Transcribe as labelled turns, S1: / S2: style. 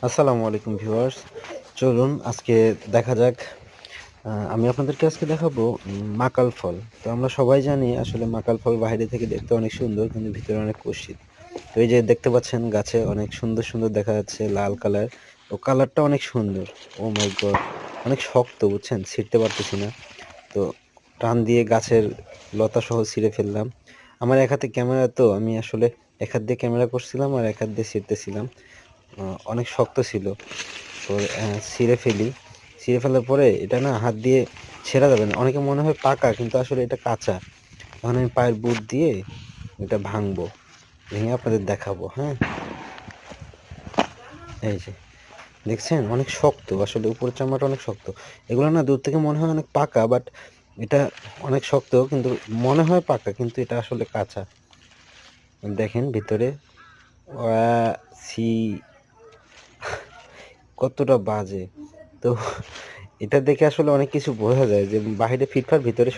S1: আসসালামু আলাইকুম ভিউয়ার্স। চলুন আজকে দেখা যাক। আমি আপনাদেরকে আজকে দেখাবো মাকাল ফল। তো আমরা সবাই জানি আসলে মাকাল ফল বাইরে থেকে দেখতে অনেক সুন্দর কিন্তু ভিতরে অনেক কষিত। তো এই যে দেখতে পাচ্ছেন গাছে অনেক সুন্দর, সুন্দর দেখা যাচ্ছে লাল কালার। ও কালারটা অনেক সুন্দর। ওহ মাই গড! অনেক শক্ত বুঝছেন? ছিঁড়তে পারতেছি না। তো টান দিয়ে গাছের লতাসহ ছিঁড়ে ফেললাম। আমার এক হাতে ক্যামেরা তো আমি আসলে এক হাত দিয়ে ক্যামেরা করছিলাম আর এক হাত দিয়ে ছিঁড়তেছিলাম। আ অনেক শক্ত ছিল। তো ছিঁড়ে ফেলি। ছিঁড়ে ফেলার পরে এটা না হাত দিয়ে ছেঁড়া যাবে না। অনেকের মনে হয় পাকা কিন্তু আসলে এটা কাঁচা। এখন আমি পায়ের বুট দিয়ে এটা ভাঙবো। ভেঙে আপনাদের দেখাবো, হ্যাঁ? এই যে দেখছেন অনেক শক্ত। আসলে উপরের চামড়াটা অনেক শক্ত। এগুলো না দূর থেকে মনে হয় অনেক পাকা বাট এটা অনেক শক্ত কিন্তু মনে হয় পাকা কিন্তু এটা আসলে কাঁচা। দেখেন ভিতরে ওয়া ছি কতটা বাজে। তো এটা দেখে আসলে অনেক কিছু বোঝা যায় যে বাহিরে ফিটফাট ভিতরে